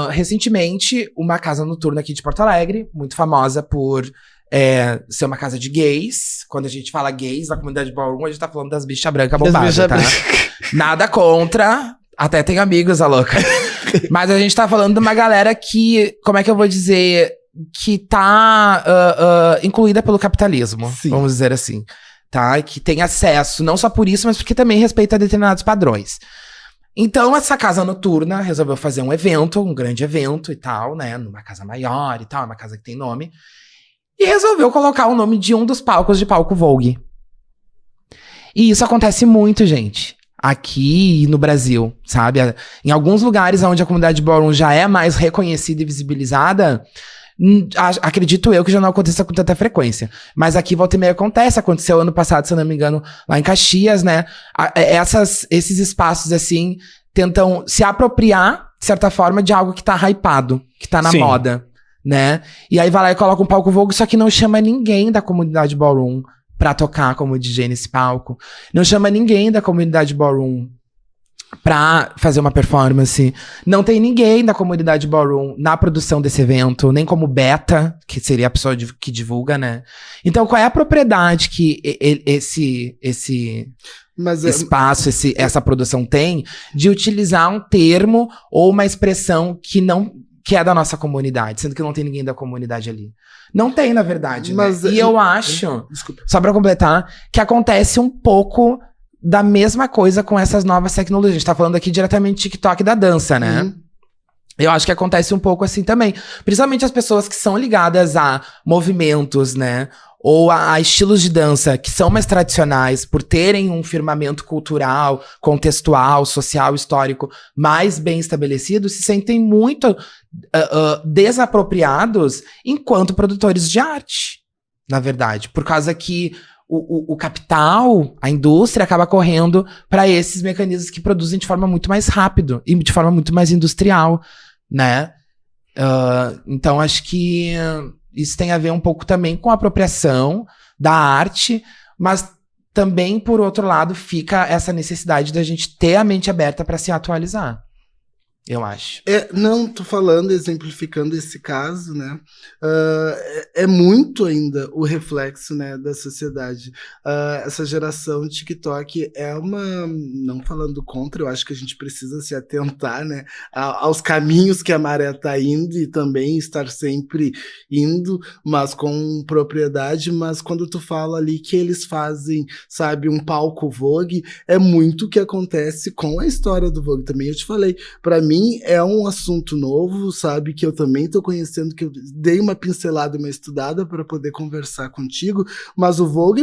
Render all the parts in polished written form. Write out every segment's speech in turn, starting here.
Recentemente, uma casa noturna aqui de Porto Alegre, muito famosa por ser uma casa de gays. Quando a gente fala gays na comunidade ballroom, a gente tá falando das bichas brancas bombadas, tá? Nada contra, até tem amigos, a louca. Mas a gente tá falando de uma galera que, como é que eu vou dizer, que tá incluída pelo capitalismo, sim, vamos dizer assim, tá? Que tem acesso, não só por isso, mas porque também respeita determinados padrões. Então, essa casa noturna resolveu fazer um evento, um grande evento e tal, né? Numa casa maior e tal, uma casa que tem nome. E resolveu colocar o nome de um dos palcos de palco Vogue. E isso acontece muito, gente. Aqui no Brasil, sabe? Em alguns lugares onde a comunidade ballroom já é mais reconhecida e visibilizada, acredito eu que já não aconteça com tanta frequência. Mas aqui, volta e meia, acontece. Aconteceu ano passado, se eu não me engano, lá em Caxias, né? Esses espaços, assim, tentam se apropriar, de certa forma, de algo que tá hypado, que tá na Sim. moda, né? E aí vai lá e coloca um palco Vogue, só que não chama ninguém da comunidade ballroom pra tocar como DJ nesse palco. Não chama ninguém da comunidade ballroom pra fazer uma performance. Não tem ninguém da comunidade ballroom na produção desse evento, nem como beta, que seria a pessoa que divulga, né? Então, qual é a propriedade que esse espaço, essa produção tem de utilizar um termo ou uma expressão que é da nossa comunidade, sendo que não tem ninguém da comunidade ali? Não tem, na verdade, mas, né? E eu acho, só pra completar, que acontece um pouco da mesma coisa com essas novas tecnologias. A gente tá falando aqui diretamente de TikTok da dança, né? Eu acho que acontece um pouco assim também. Principalmente as pessoas que são ligadas a movimentos, né? Ou a estilos de dança que são mais tradicionais, por terem um firmamento cultural, contextual, social, histórico mais bem estabelecido, se sentem muito desapropriados enquanto produtores de arte, na verdade. Por causa que o capital, a indústria, acaba correndo para esses mecanismos que produzem de forma muito mais rápido e de forma muito mais industrial, né? Então, acho que isso tem a ver um pouco também com a apropriação da arte, mas também, por outro lado, fica essa necessidade da gente ter a mente aberta para se atualizar. Eu acho. Não, tô falando, exemplificando esse caso, né? É muito ainda o reflexo, né, da sociedade. Essa geração TikTok não falando contra, eu acho que a gente precisa se atentar, né, aos caminhos que a maré tá indo e também estar sempre indo, mas com propriedade. Mas quando tu fala ali que eles fazem, sabe, um palco Vogue, é muito o que acontece com a história do Vogue também. Eu te falei, pra mim é um assunto novo, sabe, que eu também tô conhecendo, que eu dei uma pincelada, uma estudada para poder conversar contigo, mas o Vogue,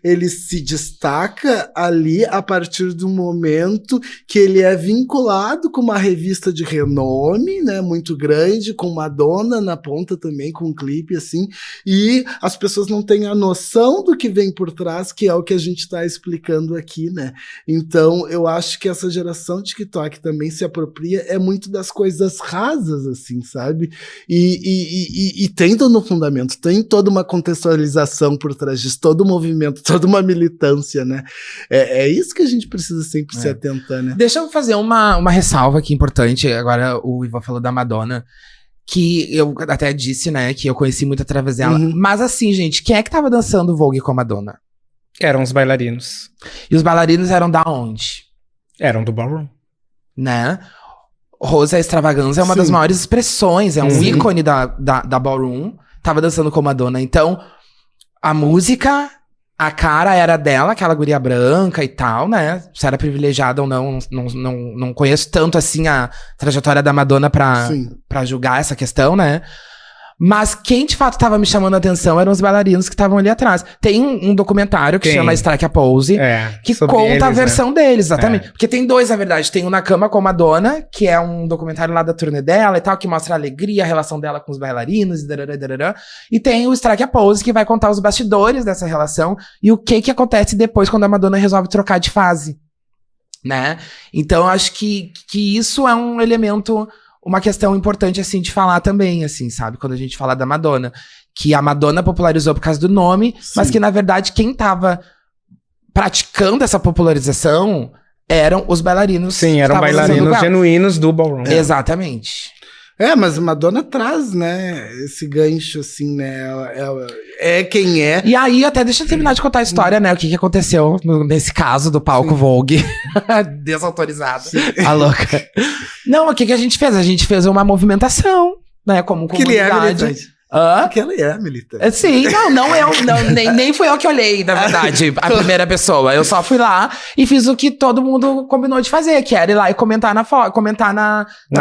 ele se destaca ali a partir do momento que ele é vinculado com uma revista de renome, né, muito grande, com Madonna na ponta também, com um clipe assim, e as pessoas não têm a noção do que vem por trás, que é o que a gente tá explicando aqui, né? Então, eu acho que essa geração TikTok também se apropria muito das coisas rasas, assim, sabe? E tem todo um fundamento, tem toda uma contextualização por trás disso, todo um movimento, toda uma militância, né? É isso que a gente precisa sempre se atentar, né? Deixa eu fazer uma ressalva aqui importante. Agora o Ivan falou da Madonna, que eu até disse, né, que eu conheci muito através dela. Mas assim, gente, quem é que tava dançando Vogue com a Madonna? Eram os bailarinos. E os bailarinos eram da onde? Eram do ballroom. Né? Rosa Extravaganza é uma das maiores expressões, é um ícone da ballroom, tava dançando com Madonna. Então, a música, a cara era dela, aquela guria branca e tal, né? Se era privilegiada ou não conheço tanto assim a trajetória da Madonna pra julgar essa questão, né? Mas quem de fato tava me chamando a atenção eram os bailarinos que estavam ali atrás. Tem um documentário que chama Strike a Pose, que conta eles, a versão deles, exatamente. Porque tem dois, na verdade. Tem o Na Cama com a Madonna, que é um documentário lá da turnê dela e tal, que mostra a alegria, a relação dela com os bailarinos, e tem o Strike a Pose, que vai contar os bastidores dessa relação e o que acontece depois quando a Madonna resolve trocar de fase, né? Então, eu acho que isso é um elemento, uma questão importante, assim, de falar também, assim, sabe? Quando a gente fala da Madonna. Que a Madonna popularizou por causa do nome, mas que, na verdade, quem tava praticando essa popularização eram os bailarinos. Sim, eram bailarinos genuínos do ballroom. Exatamente. Mas Madonna traz, né, esse gancho, assim, né, é quem é. E aí, até deixa eu terminar de contar a história, né, o que aconteceu nesse caso do palco Vogue. Desautorizada. A louca. Não, o que a gente fez? A gente fez uma movimentação, né, como comunidade. Porque ela é militante. Sim, nem fui eu que olhei, na verdade, a primeira pessoa. Eu só fui lá e fiz o que todo mundo combinou de fazer, que era ir lá e comentar na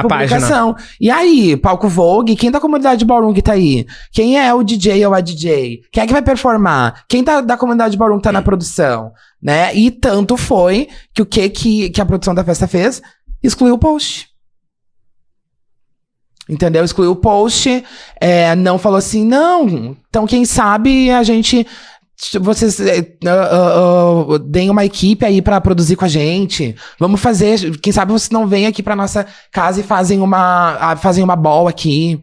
publicação. Página. E aí, palco Vogue, quem da comunidade Ballroom que tá aí? Quem é o DJ ou a DJ? Quem é que vai performar? Quem da comunidade Ballroom que tá na produção? Né? E tanto foi que o que a produção da festa fez? Excluiu o post. Entendeu? Excluiu o post, não falou assim, não, então quem sabe vocês deem uma equipe aí pra produzir com a gente, vamos fazer, quem sabe vocês não vêm aqui pra nossa casa e fazem uma ball aqui,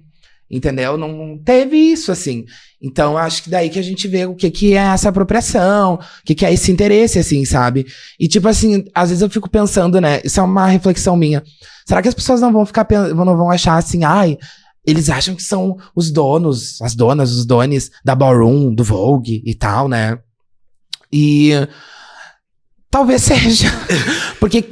entendeu? Não teve isso, assim. Então, acho que daí que a gente vê o que é essa apropriação, o que é esse interesse, assim, sabe? E, tipo assim, às vezes eu fico pensando, né? Isso é uma reflexão minha. Será que as pessoas não vão achar assim, eles acham que são os donos, as donas, os dones da Ballroom, do Vogue e tal, né? E talvez seja. Porque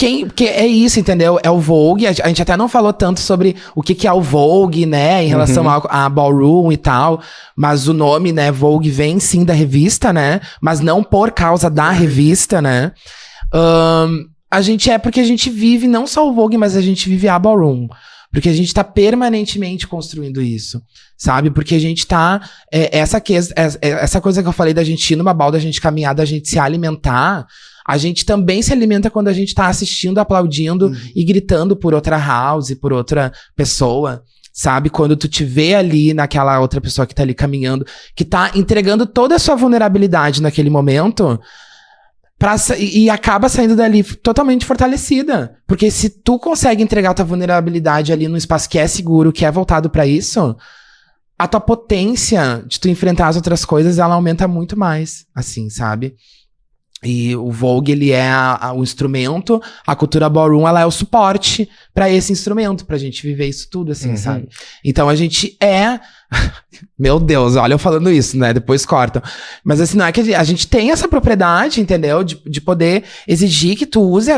é isso, entendeu? É o Vogue. A gente até não falou tanto sobre o que é o Vogue, né? Em relação a Ballroom e tal. Mas o nome, né? Vogue vem sim da revista, né? Mas não por causa da revista, né? Porque a gente vive não só o Vogue, mas a gente vive a Ballroom. Porque a gente tá permanentemente construindo isso, sabe? Porque a gente tá... essa coisa que eu falei da gente ir numa balda, da gente caminhar, da gente se alimentar... A gente também se alimenta quando a gente tá assistindo, aplaudindo e gritando por outra house, por outra pessoa, sabe? Quando tu te vê ali naquela outra pessoa que tá ali caminhando, que tá entregando toda a sua vulnerabilidade naquele momento, e acaba saindo dali totalmente fortalecida. Porque se tu consegue entregar tua vulnerabilidade ali num espaço que é seguro, que é voltado pra isso, a tua potência de tu enfrentar as outras coisas, ela aumenta muito mais, assim, sabe? E o Vogue, ele é o instrumento, a cultura Ballroom, ela é o suporte pra esse instrumento, pra gente viver isso tudo, assim, sabe? Então a gente Meu Deus, olha eu falando isso, né? Depois cortam. Mas assim, não é que a gente tem essa propriedade, entendeu? De poder exigir que tu use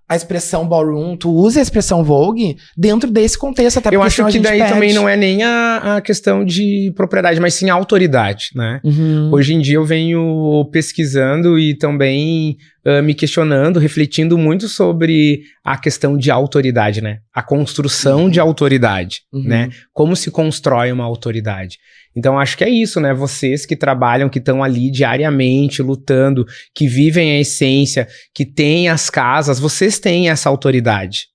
a expressão Ballroom, tu use a expressão Vogue dentro desse contexto. Até eu acho que daí também não é nem a questão de propriedade, mas sim a autoridade, né? Hoje em dia eu venho pesquisando e também me questionando, refletindo muito sobre a questão de autoridade, né? A construção de autoridade, né? Como se constrói uma autoridade. Então, acho que é isso, né? Vocês que trabalham, que estão ali diariamente, lutando, que vivem a essência, que têm as casas, vocês têm essa autoridade,